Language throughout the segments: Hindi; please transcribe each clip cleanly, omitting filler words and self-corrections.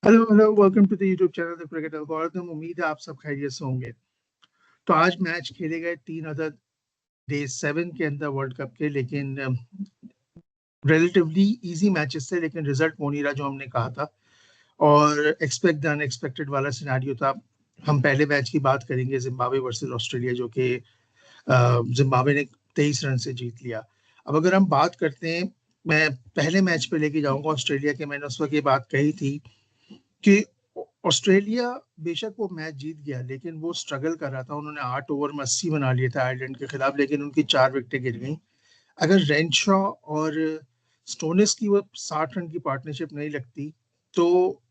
Hello hello, welcome to the YouTube channel the cricket algorithm. उम्मीद है आप सब खैरियत से होंगे। तो आज मैच खेले गए 3 अदर डे 7 के अंदर वर्ल्ड कप के, लेकिन रिलेटिवली इजी मैचेस थे, लेकिन रिजल्ट वो नहीं रहा जो हमने कहा था। और एक्सपेक्ट द अनएक्सपेक्टेड वाला सिनेरियो था। हम पहले मैच की बात करेंगे, जिम्बाब्वे वर्सेस ऑस्ट्रेलिया, जो कि जिम्बाब्वे ने 23 रन से जीत लिया। अब अगर हम बात करते हैं, मैं पहले मैच पे लेके जाऊंगा ऑस्ट्रेलिया के। मैंने उस वक्त ये बात कही थी कि ऑस्ट्रेलिया बेशक वो मैच जीत गया, लेकिन वो स्ट्रगल कर रहा था। उन्होंने 8 ओवर में 80 बना लिए थे आयरलैंड के खिलाफ, लेकिन उनकी 4 विकेटें गिर गई। अगर रेनशॉ और स्टोनिस की वो 60 रन की पार्टनरशिप नहीं लगती, तो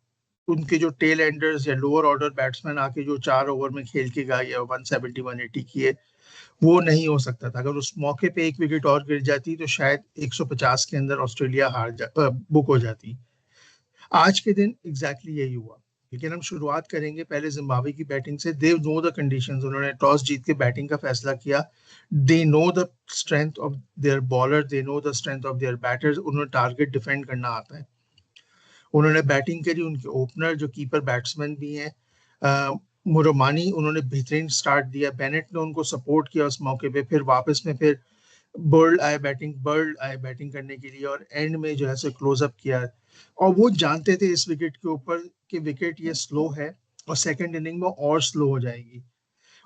उनके जो टेल एंडर्स या लोअर ऑर्डर बैट्समैन आके जो 4 ओवर में खेल के गए या 170 180 किए, वो नहीं हो सकता था। अगर उस मौके पे एक विकेट और गिर जाती तो शायद 150 के अंदर ऑस्ट्रेलिया बुक हो जाती। आज के दिन एग्जैक्टली यही हुआ। लेकिन हम शुरुआत करेंगे पहले जिम्बाब्वे की बैटिंग से। They know the conditions. उन्होंने टॉस जीत के बैटिंग का फैसला किया। They know the strength of their bowler, they know the strength of their batters. उन्होंने टारगेट डिफेंड करना आता है। उन्होंने बैटिंग करी। उनके ओपनर जो कीपर बैट्समैन भी हैं, मुरमानी, उन्होंने बेहतरीन स्टार्ट दिया। बेनेट ने उनको सपोर्ट किया उस मौके पे। फिर वापस में फिर बर्ड आए बैटिंग करने के लिए, और एंड में जो है सो क्लोजअप किया। और वो जानते थे इस विकेट के ऊपर कि विकेट ये स्लो है और सेकंड इनिंग में और स्लो हो जाएगी।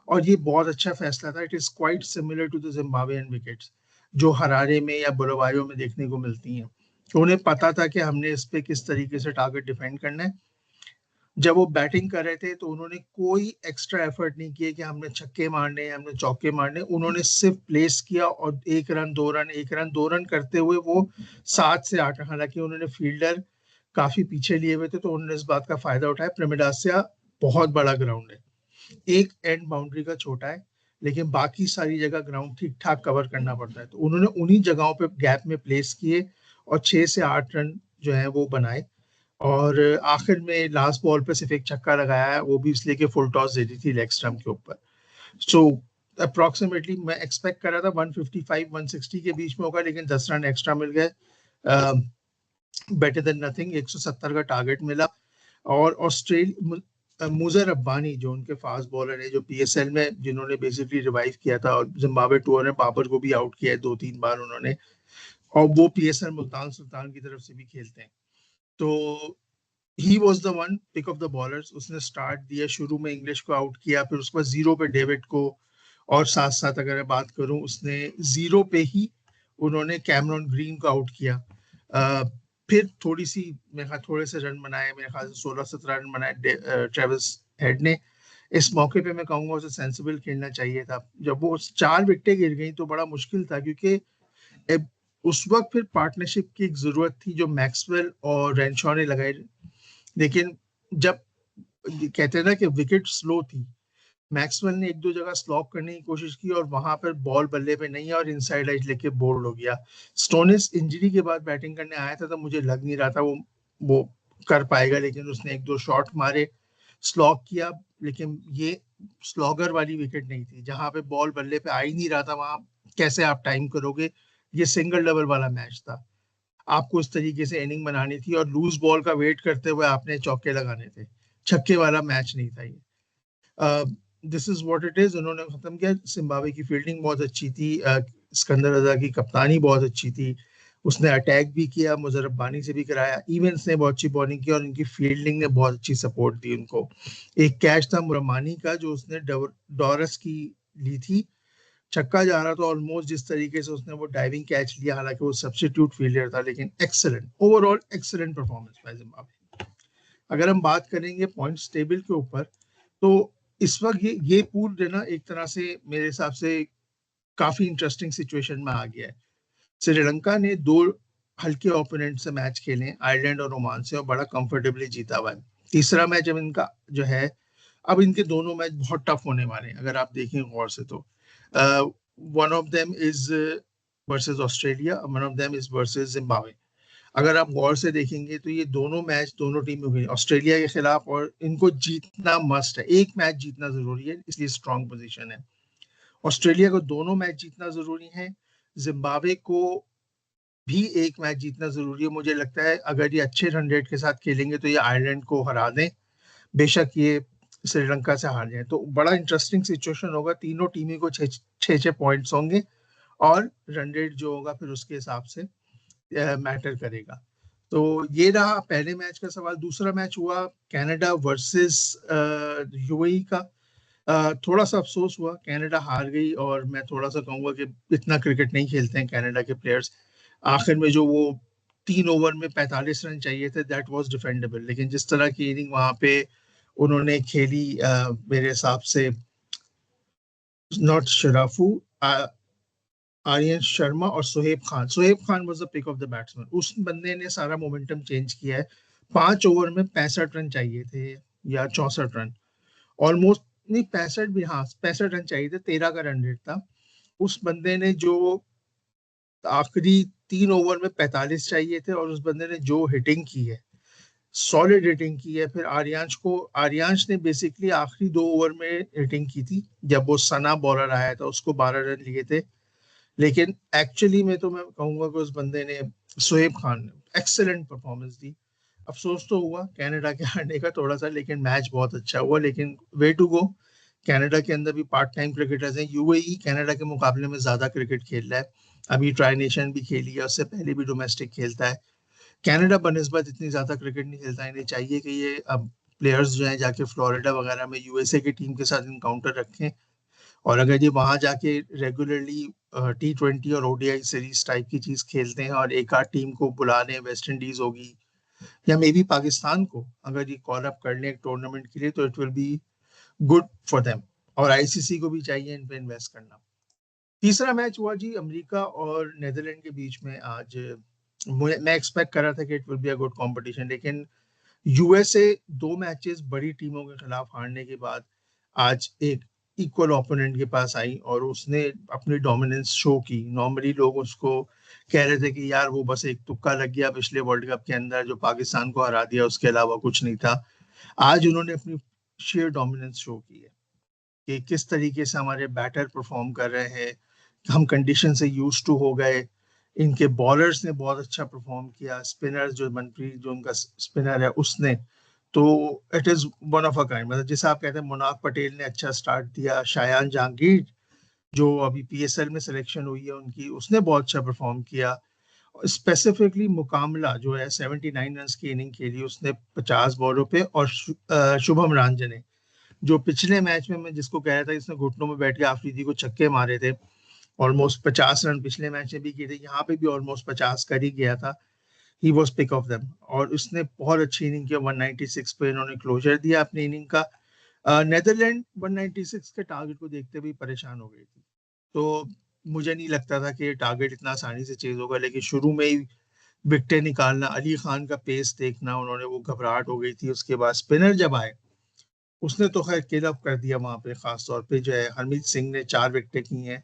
और ये बहुत अच्छा फैसला था। It is quite similar to the Zimbabwean wickets जो हरारे में या बुलवायो में देखने को मिलती हैं। तो उन्हें पता था कि हमने इस पे किस तरीके से टारगेट डिफेंड करना है। जब वो बैटिंग कर रहे थे तो उन्होंने कोई एक्स्ट्रा एफर्ट नहीं किए कि हमने छक्के मारने हैं, हमने चौके मारने। उन्होंने सिर्फ प्लेस किया और 1 रन 2 रन 1 रन 2 रन करते हुए वो 7 से 8। हालांकि उन्होंने फील्डर काफी पीछे लिए हुए थे, तो उन्होंने इस बात का फायदा उठाया। प्रेमिडासिया बहुत बड़ा ग्राउंड है, एक एंड बाउंड्री का छोटा है, लेकिन बाकी सारी जगह ग्राउंड ठीक ठाक कवर करना पड़ता है। तो उन्होंने उन्हीं जगहों पे गैप में प्लेस किए और 6 से 8 रन जो है वो बनाए। और आखिर में लास्ट बॉल पे सिर्फ एक छक्का लगाया है, वो भी इसलिए कि फुल टॉस दे दी थी लेग स्टंप के ऊपर। सो अप्रोक्सीमेटली मैं एक्सपेक्ट कर रहा था 155 160 के बीच में होगा, लेकिन 10 रन एक्स्ट्रा मिल गए। Better than nothing. 170 का टारगेट मिला। और ऑस्ट्रेलिया, मुजर रब्बानी जो उनके फास्ट बॉलर है, जो पीएसएल में जिन्होंने बेसिकली रिवाइव किया था, और जिम्बाब्वे टूर में बाबर को भी आउट किया है 2-3 बार उन्होंने। और वो पीएसएल मुल्तान सुल्तान की तरफ से भी खेलते हैं। तो he was the one pick of the bowlers. उसने स्टार्ट दिया, शुरू में इंग्लिश को आउट किया, फिर उसके बाद जीरो पे डेविड को। और साथ साथ अगर मैं बात करूं, उसने जीरो पे ही उन्होंने कैमरॉन ग्रीन को आउट किया। फिर थोड़ी सी मेरे ख्याल थोड़े से रन बनाए, मेरे ख्याल से 16-17 रन बनाए ट्रेविस हेड ने। इस मौके पे मैं कहूंगा उसे सेंसिबल खेलना चाहिए था। जब वो 4 विकेटें गिर गई तो बड़ा मुश्किल था, क्योंकि उस वक्त फिर पार्टनरशिप की एक जरूरत थी जो मैक्सवेल और रेनशॉ ने लगाई। लेकिन जब कहते हैं ना कि विकेट स्लो थी, मैक्सवेल ने एक दो जगह स्लॉप करने की कोशिश की और वहां पर बॉल बल्ले पे नहीं है और इनसाइड एज लेके बोल्ड हो गया। स्टोनिस इंजरी के बाद बैटिंग करने आया था, तो मुझे लग नहीं रहा था वो कर पाएगा, लेकिन उसने एक दो शॉट मारे, स्लॉग किया। लेकिन ये स्लॉगर वाली विकेट नहीं थी, जहां पे बॉल बल्ले पे आ ही नहीं रहा था, वहां कैसे आप टाइम करोगे। ये सिंगल डबल वाला मैच था। आपको इस तरीके से इनिंग बनानी थी और लूज बॉल का वेट करते हुए आपने चौके लगाने थे। छक्के वाला मैच नहीं था ये। This is what it is. उन्होंने खत्म किया। जिम्बाब्वे की फील्डिंग बहुत अच्छी थी। सिकंदर रजा की कप्तानी बहुत अच्छी थी। उसने अटैक भी किया, मुजर रब्बानी से भी कराया। इवेंट्स ने बहुत अच्छी बॉलिंग की और उनकी फील्डिंग ने बहुत अच्छी सपोर्ट दी उनको। एक कैच था मुरमानी का जो उसने डॉरस की ली थी, छक्का जा रहा था ऑलमोस्ट। जिस तरीके से उसने वो डाइविंग कैच लिया, हालांकि वो सब्स्टिट्यूट फील्डर था, लेकिन excellent, overall excellent performance by Zimbabwe. अगर हम बात करेंगे पॉइंट्स टेबल के ऊपर, तो इस वक्त ये पूल जो ना एक तरह से मेरे हिसाब से काफी इंटरेस्टिंग सिचुएशन में आ गया है। श्रीलंका ने दो हल्के ओपोनेंट से मैच खेले, आयरलैंड और ओमान से, और बड़ा कंफर्टेबली जीता हुआ है। तीसरा मैच अब इनका जो है, अब इनके दोनों मैच बहुत टफ होने वाले हैं अगर आप देखें गौर से तो। One of them is versus Australia, one of them is versus Zimbabwe. अगर आप गौर से देखेंगे तो ये दोनों मैच दोनों टीमों के ऑस्ट्रेलिया के खिलाफ, और इनको जीतना मस्ट है। एक मैच जीतना जरूरी है, इसलिए स्ट्रॉन्ग पोजीशन है। ऑस्ट्रेलिया को दोनों मैच जीतना जरूरी है। जिम्बाब्वे को भी एक मैच जीतना जरूरी है। मुझे लगता है अगर ये अच्छे रन रेट के साथ खेलेंगे तो ये आयरलैंड को हरा दें, बेशक ये श्रीलंका से हार जाए। तो बड़ा इंटरेस्टिंग सिचुएशन होगा, तीनों टीमें को छः पॉइंट्स होंगे और रन रेट जो होगा फिर उसके हिसाब से मैटर करेगा। तो ये रहा पहले मैच का सवाल। दूसरा मैच हुआ कनाडा वर्सेस यूएई का। थोड़ा सा अफसोस हुआ, कनाडा हार गई, और मैं थोड़ा सा कहूंगा कि इतना क्रिकेट नहीं खेलते हैं कनाडा के प्लेयर्स। आखिर में जो वो 3 ओवर में 45 रन चाहिए थे, दैट वाज डिफेंडेबल, लेकिन जिस तरह की इनिंग वहां पे उन्होंने खेली, मेरे हिसाब से नॉट शराफू, आर्यन शर्मा और Suhaib Khan was the pick of the batsman. उस बंदे ने सारा मोमेंटम चेंज किया है। 5 ओवर में 65 रन चाहिए थे या 64 रन, ऑलमोस्ट, नहीं 65 भी, हाँ 65 रन चाहिए थे, 13 का रन रेट था। उस बंदे ने जो आखिरी 3 ओवर में 45 चाहिए थे, और उस बंदे ने जो हिटिंग की है, सॉलिड हिटिंग की है। फिर आर्यांश ने बेसिकली आखिरी 2 ओवर में हिटिंग की थी, जब वो सना बॉलर आया था, उसको 12 रन लिए थे। लेकिन एक्चुअली में तो मैं कहूंगा कि उस बंदे ने, शोएब खान ने एक्सेलेंट परफॉर्मेंस दी। अफसोस तो हुआ कनाडा के हारने का थोड़ा सा, लेकिन मैच बहुत अच्छा हुआ। लेकिन वे टू गो, कनाडा के अंदर भी पार्ट टाइम क्रिकेटर्स हैं। यूएई कनाडा के मुकाबले में ज्यादा क्रिकेट खेल रहा है, अभी ट्राई नेशन भी खेली है, उससे पहले भी डोमेस्टिक खेलता है। कनाडा बनस्बत इतनी ज्यादा क्रिकेट नहीं खेलता है। इन्हें चाहिए कि ये अब प्लेयर्स जो हैं जाके फ्लोरिडा वगैरह में यूएसए की टीम के साथ इनकाउंटर रखें, और अगर ये वहां जाके रेगुलरली T20 और ओडीआई सीरीज टाइप की चीज खेलते हैं और एक आध टीम को बुला लें, वेस्ट इंडीज होगी या मे बी पाकिस्तान को, अगर ये कॉल अप कर लें एक टूर्नामेंट के लिए, तो it will be good for them. और आईसीसी को भी चाहिए इन पे इन्वेस्ट करना। तीसरा मैच हुआ जी अमेरिका और नेदरलैंड के बीच में आज। मैं एक्सपेक्ट कर रहा था कि it will be a good competition, लेकिन यूएसए 2 मैचेस बड़ी टीमों के खिलाफ हारने के बाद आज एक इक्वल ओपोनेंट के पास आई और उसने अपनी डोमिनेंस शो की। नॉर्मली लोग उसको कह रहे थे कि यार वो बस एक तुक्का लग गया पिछले वर्ल्ड कप के अंदर, जो पाकिस्तान को हरा दिया, उसके अलावा कुछ नहीं था। आज उन्होंने अपनी शेयर डोमिनेंस शो की है कि किस तरीके से हमारे बैटर परफॉर्म कर रहे हैं। हम कंडीशन से यूज टू हो गए। इनके बॉलर्स ने बहुत अच्छा परफॉर्म किया। स्पिनर्स, जो मनप्रीत जो उनका स्पिनर है, उसने तो it is one of a kind. मतलब जैसे आप कहते हैं मुनाफ पटेल ने अच्छा स्टार्ट दिया, शायान जहांगीर जो अभी पीएसएल में सिलेक्शन हुई है उनकी, उसने बहुत अच्छा परफॉर्म किया। स्पेसिफिकली मुकामला जो है 79 रन की इनिंग खेली उसने 50 बॉलों पे, और शुभम रांझे ने, जो पिछले मैच में मैं जिसको कह रहा था इसने घुटनों में बैठ के आफरीदी को छक्के मारे थे, ऑलमोस्ट 50 रन पिछले मैच में भी किए थे, यहाँ पे भी ऑलमोस्ट 50 कर ही गया था। He was pick of them, और उसने बहुत अच्छी इनिंग किया। 196 पे इन्होंने क्लोजर दिया अपनी इनिंग का। नेदरलैंड 196 के टारगेट को देखते हुए परेशान हो गई थी, तो मुझे नहीं लगता था कि ये टारगेट इतना आसानी से चेज होगा। लेकिन शुरू में ही विकेटें निकालना, अली खान का पेस देखना, उन्होंने, वो घबराहट हो गई थी। उसके बाद स्पिनर जब आए, उसने तो खैर किल अप कर दिया वहां पे। खास तौर पे जो है हरमीत सिंह ने 4 विकेटें की हैं।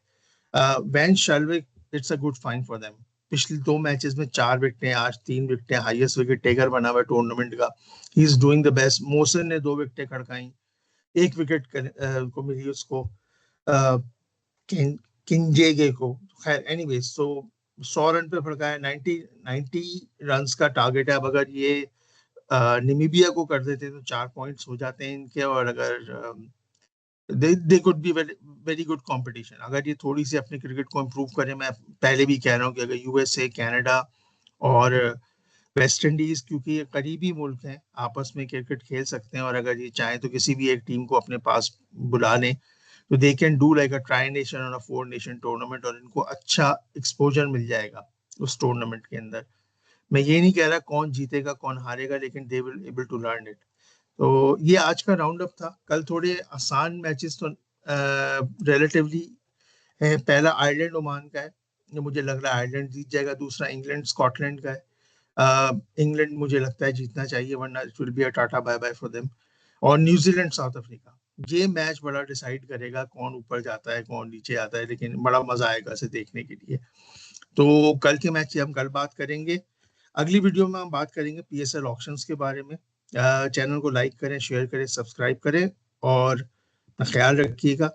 वेन शर्विक, it's a good fine for them. पिछले 2 मैचेस में 4 विकेटें, आज 3 विकेटें, हाईएस्ट विकेट टेकर बना हुआ टूर्नामेंट का। He is doing the best. Motion ने 2 विकेटें खड़काई, 1 विकेट को मिली उसको, अ, किन किंजेगे को। खैर एनीवेज, तो 100 रन पे फड़काया। 90 रन का टारगेट है। अब अगर ये निमीबिया को कर देते तो 4 पॉइंट्स हो जाते हैं इनके, और अगर they could be very good competition. अगर ये थोड़ी सी अपने क्रिकेट को इम्प्रूव करें, मैं पहले भी कह रहा हूँ कि अगर यूएसए, कनाडा और वेस्ट इंडीज, क्योंकि ये करीबी मुल्क हैं, आपस में क्रिकेट खेल सकते हैं, और अगर ये चाहें तो किसी भी एक टीम को अपने पास बुला लें, तो they can do like a tri nation और अ 4 नेशन टूर्नामेंट, और इनको अच्छा एक्सपोजर मिल जाएगा उस टूर्नामेंट के अंदर। मैं ये नहीं कह रहा कौन जीतेगा कौन हारेगा, लेकिन they will able to learn it. तो ये आज का राउंड अप था। कल थोड़े आसान मैचेस तो रिलेटिवली है। पहला आयरलैंड ओमान का है, जो मुझे लग रहा है आयरलैंड जीत जाएगा। दूसरा इंग्लैंड स्कॉटलैंड का है। इंग्लैंड मुझे लगता है जीतना चाहिए, वरना it will be a tata bye bye for them. और न्यूजीलैंड साउथ अफ्रीका, ये मैच बड़ा डिसाइड करेगा कौन ऊपर जाता है कौन नीचे आता है, लेकिन बड़ा मजा आएगा इसे देखने के लिए। तो कल के मैच की हम कल बात करेंगे। अगली वीडियो में हम बात करेंगे पीएसएल ऑक्शंस के बारे में। चैनल को लाइक करें, शेयर करें, सब्सक्राइब करें, और ख्याल रखिएगा।